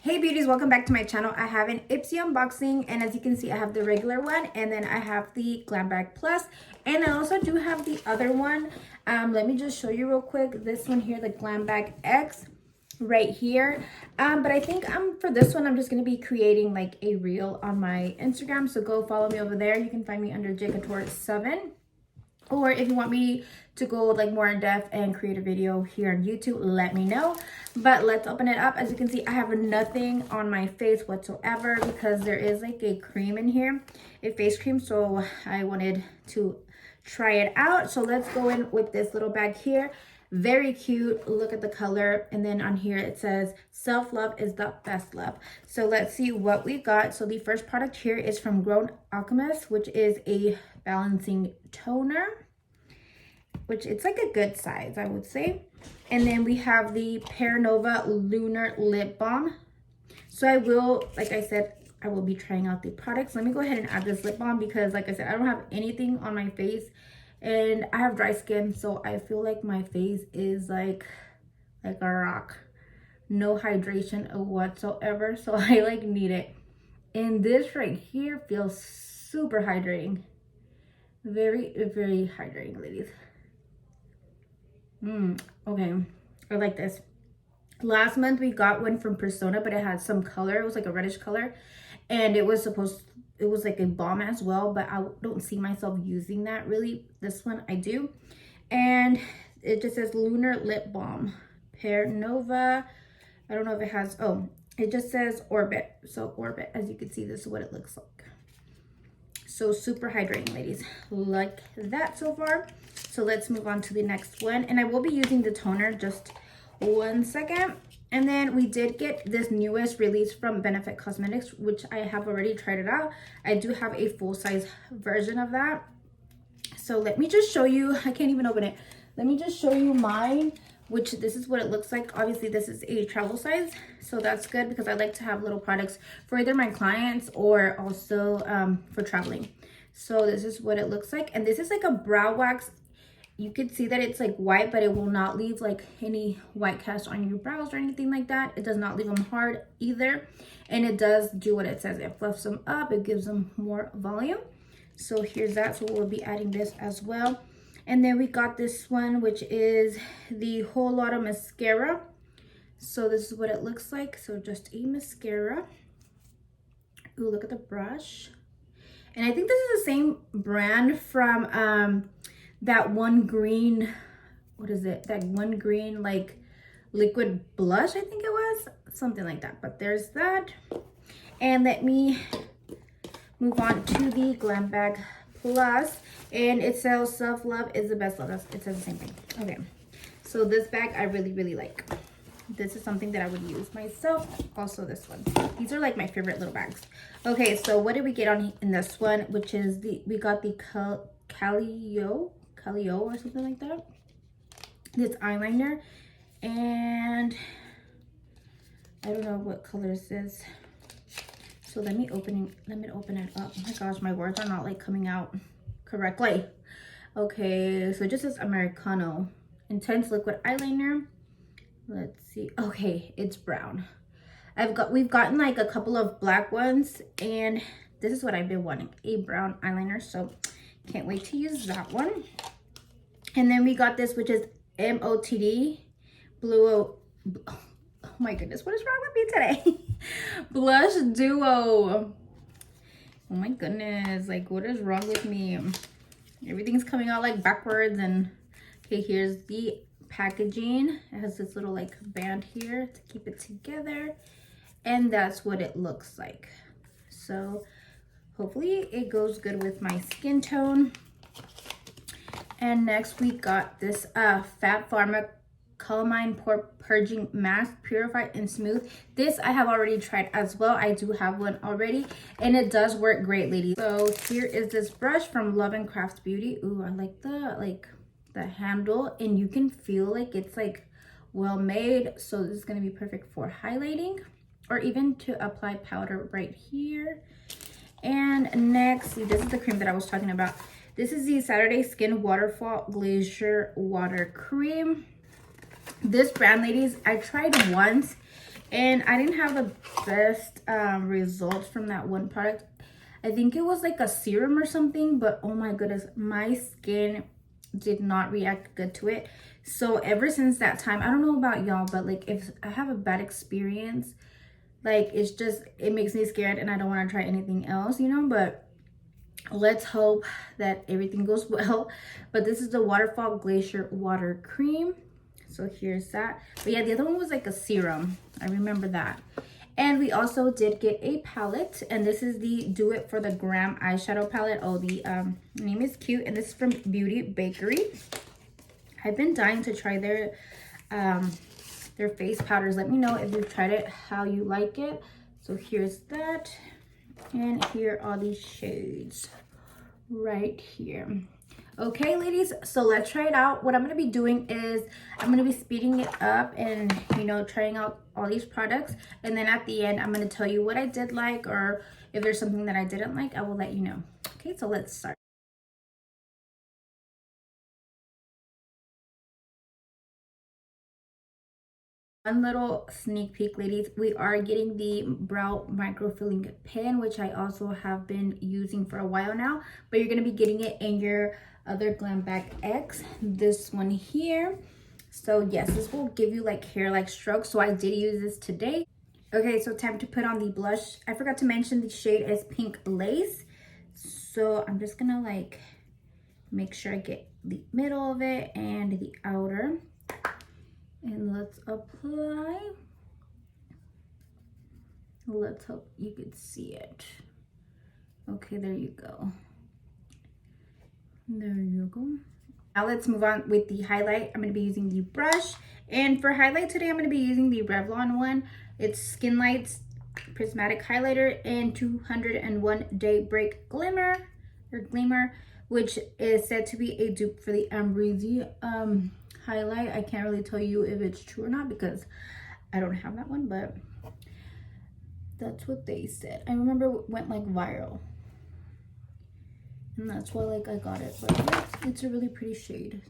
Hey beauties, welcome back to my channel. I have an Ipsy unboxing, and as you can see I have the regular one and then I have the Glam Bag Plus, and I also do have the other one. Let me just show you real quick. This one here, the Glam Bag X right here. But I think for this one I'm just going to be creating like a reel on my Instagram, so go follow me over there. You can find me under jcouture7. Or if you want me to go like more in depth and create a video here on YouTube, let me know. But let's open it up. As you can see, I have nothing on my face whatsoever because there is like a cream in here, a face cream. So I wanted to try it out. So let's go in with this little bag here. Very cute. Look at the color. And then on here it says self-love is the best love. So let's see what we got. So the first product here is from Grwm Alchemist, which is a balancing toner, which it's like a good size, I would say. And then we have the Pear Nova Lunar Lip Balm. So I will, like I said, I will be trying out the products. Let me go ahead and add this lip balm because like I said, I don't have anything on my face and I have dry skin, so I feel like my face is like a rock. No hydration whatsoever, so I like need it. And this right here feels super hydrating. Very, very hydrating, ladies. Okay, I like this. Last month we got one from Persona, but it had some color. It was like a reddish color, and it was like a balm as well, but I don't see myself using that really. This one I do. And it just says Lunar Lip Balm, Pear Nova. I don't know if it has, oh, it just says Orbit. So Orbit, as you can see, this is what it looks like. So super hydrating, ladies. Like that so far. So let's move on to the next one. And I will be using the toner, just 1 second. And then we did get this newest release from Benefit Cosmetics, which I have already tried it out. I do have a full-size version of that. So let me just show you. I can't even open it. Let me just show you mine, which this is what it looks like. Obviously this is a travel size, so that's good because I like to have little products for either my clients or also for traveling. So this is what it looks like, and this is like a brow wax. You could see that it's like white, but it will not leave like any white cast on your brows or anything like that. It does not leave them hard either, and it does do what it says. It fluffs them up, it gives them more volume. So here's that. So we'll be adding this as well. And then we got this one, which is the Whole Lotta Mascara. So this is what it looks like. So just a mascara. Ooh, look at the brush. And I think this is the same brand from that one green, what is it? That one green like liquid blush, I think it was. Something like that. But there's that. And let me move on to the Glam Bag Plus, and it says self-love is the best love. It says the same thing. Okay, so this bag I really like. This is something that I would use myself. Also this one. These are like my favorite little bags. Okay, so what did we get on in this one, which is we got the Calio or something like that. This eyeliner, and I don't know what color this is. So let me open it up. Oh my gosh, my words are not like coming out correctly. Okay, so it just says Americano Intense Liquid Eyeliner. Let's see. Okay, it's brown. We've gotten like a couple of black ones, and this is what I've been wanting, a brown eyeliner. So can't wait to use that one. And then we got this, which is MOTD Blue. Oh my goodness, what is wrong with me today? Blush Duo. Oh my goodness, like what is wrong with me? Everything's coming out like backwards. And okay, here's the packaging. It has this little like band here to keep it together, and that's what it looks like. So hopefully it goes good with my skin tone. And next we got this Fat Pharma Calamine Pore Purging Mask, Purified and Smooth. This I have already tried as well. I do have one already, and it does work great, ladies. So here is this brush from Love and Crafts Beauty. Ooh, I like the handle, and you can feel like it's like well made. So this is going to be perfect for highlighting or even to apply powder right here. And next, see, this is the cream that I was talking about. This is the Saturday Skin Waterfall Glacier Water Cream. This brand, ladies, I tried once And I didn't have the best results from that one product. I think it was like a serum or something, but oh my goodness, my skin did not react good to it. So ever since that time, I don't know about y'all, but like if I have a bad experience, like it's just, it makes me scared and I don't want to try anything else, you know. But let's hope that everything goes well. But this is the Waterfall Glacier Water Cream. So here's that. But yeah, the other one was like a serum. I remember that. And we also did get a palette, and this is the Do It for the Grwm eyeshadow palette. Oh, the name is cute, and this is from Beauty Bakery. I've been dying to try their face powders. Let me know if you've tried it, how you like it. So here's that, and here are these shades right here. Okay, ladies, so let's try it out. What I'm going to be doing is I'm going to be speeding it up and, you know, trying out all these products. And then at the end, I'm going to tell you what I did like, or if there's something that I didn't like, I will let you know. Okay, so let's start. One little sneak peek, ladies, we are getting the brow microfilling pen, which I also have been using for a while now, but you're going to be getting it in your other Glam Bag X, this one here. So yes, this will give you like hair-like strokes, so I did use this today. Okay, so time to put on the blush. I forgot to mention the shade is Pink Lace, so I'm just gonna like make sure I get the middle of it and the outer. And let's apply. Let's hope you could see it. Okay, there you go. There you go. Now let's move on with the highlight. I'm going to be using the brush. And for highlight today, I'm going to be using the Revlon one. It's Skin Lights Prismatic Highlighter and 201 Day Break Glimmer, which is said to be a dupe for the Ambreezy highlight. I can't really tell you if it's true or not because I don't have that one, but that's what they said. I remember it went like viral, and that's why like I got it. But yeah, it's a really pretty shade.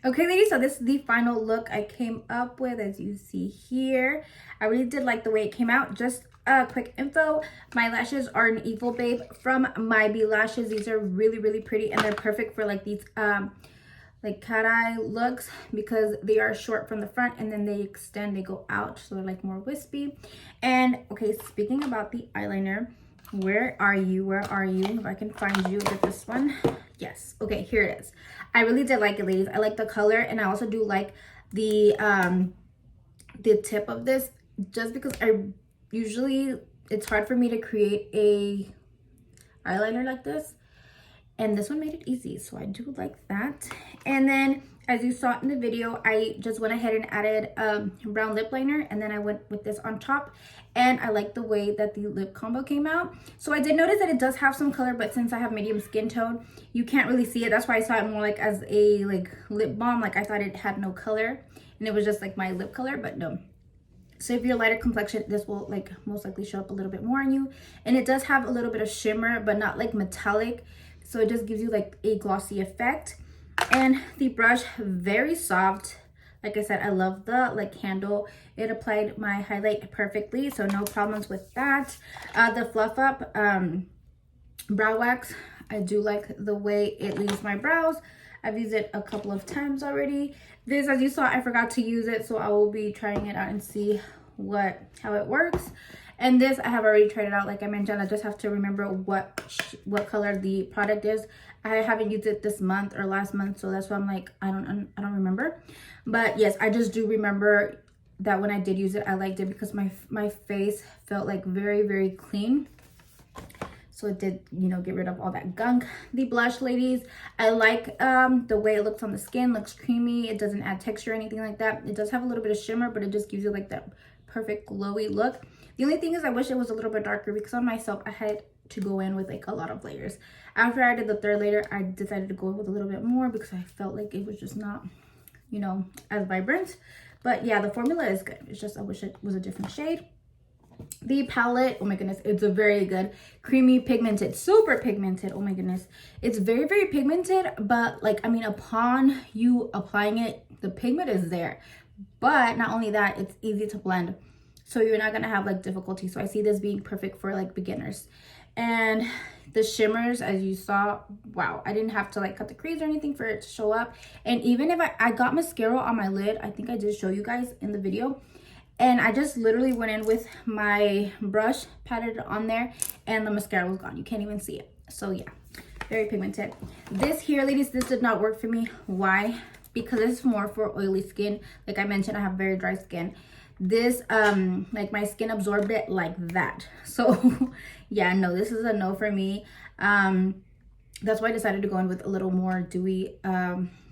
Okay, ladies, so this is the final look I came up with, as you see here. I really did like the way it came out. Just a quick info, my lashes are an Evil Babe from My Bee Lashes. These are really, really pretty, and they're perfect for like these like cat eye looks because they are short from the front and then they extend, they go out, so they're like more wispy. And okay, speaking about the eyeliner, where are you? If I can find you with this one. Yes, okay, here it is. I really did like it, ladies. I like the color, and I also do like the tip of this, just because it's hard for me to create a eyeliner like this, and this one made it easy, so I do like that. And then as you saw in the video, I just went ahead and added brown lip liner, and then I went with this on top, and I like the way that the lip combo came out. So I did notice that it does have some color, but since I have medium skin tone, you can't really see it. That's why I saw it more like as a like lip balm. Like I thought it had no color and it was just like my lip color, but no. So if you're lighter complexion, this will like most likely show up a little bit more on you. And it does have a little bit of shimmer, but not like metallic, so it just gives you like a glossy effect. And the brush, very soft. Like I said, I love the like handle. It applied my highlight perfectly, so no problems with that. The Fluff Up brow wax, I do like the way it leaves my brows. I've used it a couple of times already. This, as you saw, I forgot to use it, so I will be trying it out and see how it works. And this, I have already tried it out. Like I mentioned, I just have to remember what color the product is. I haven't used it this month or last month, so that's why I'm like, I don't remember. But yes, I just do remember that when I did use it, I liked it because my face felt like very clean. So it did, you know, get rid of all that gunk. The blush, ladies, I like the way it looks on the skin. Looks creamy. It doesn't add texture or anything like that. It does have a little bit of shimmer, but it just gives you like that perfect glowy look. The only thing is I wish it was a little bit darker because on myself I had to go in with like a lot of layers. After I did the third layer, I decided to go with a little bit more because I felt like it was just not, you know, as vibrant. But yeah, the formula is good. It's just I wish it was a different shade. The palette, oh my goodness, it's a very good creamy pigmented, super pigmented. Oh my goodness, it's very pigmented, but like, I mean, upon you applying it, the pigment is there. But not only that, it's easy to blend, so you're not gonna have like difficulty. So I see this being perfect for like beginners. And the shimmers, as you saw, wow, I didn't have to like cut the crease or anything for it to show up. And even if I got mascara on my lid, I think I did show you guys in the video, and I just literally went in with my brush, patted it on there, and the mascara was gone. You can't even see it. So yeah, very pigmented. This here, ladies, this did not work for me. Why? Because it's more for oily skin. Like I mentioned, I have very dry skin. This like my skin absorbed it like that. So yeah, no, this is a no for me. That's why I decided to go in with a little more dewy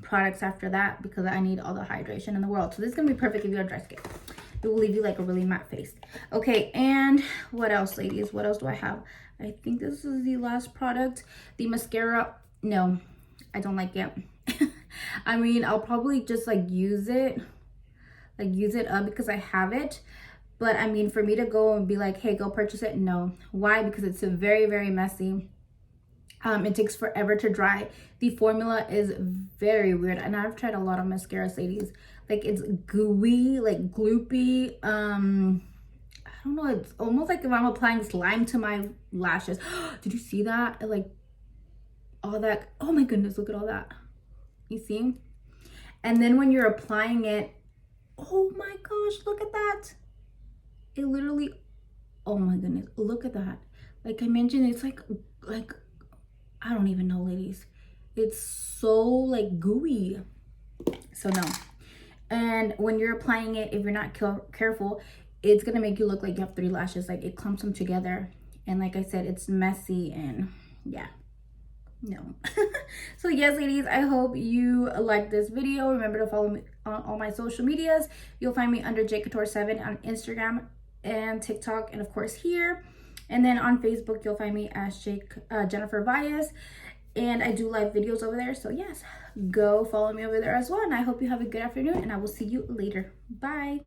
products after that, because I need all the hydration in the world. So this is gonna be perfect if you have dry skin. It will leave you like a really matte face. Okay, and what else, ladies? What else do I have? I think this is the last product. The mascara, no, I don't like it. I mean, I'll probably just like use it up because I have it. But I mean, for me to go and be like, hey, go purchase it, no. Why? Because it's very messy. It takes forever to dry. The formula is very weird, and I've tried a lot of mascaras, ladies. Like, it's gooey, like gloopy. I don't know, it's almost like if I'm applying slime to my lashes. Did you see that? Like all that, oh my goodness, look at all that. You see? And then when you're applying it, oh my gosh, look at that. It literally, oh my goodness, look at that. Like I mentioned, it's like I don't even know, ladies. It's so like gooey. So no. And when you're applying it, if you're not careful, it's gonna make you look like you have 3 lashes. Like it clumps them together, and like I said, it's messy, and yeah, no. So yes, ladies, I hope you liked this video. Remember to follow me on all my social medias. You'll find me under jcouture7 on Instagram and TikTok, and of course here. And then on Facebook, you'll find me as Jennifer Valles. And I do live videos over there. So yes, go follow me over there as well. And I hope you have a good afternoon, and I will see you later. Bye.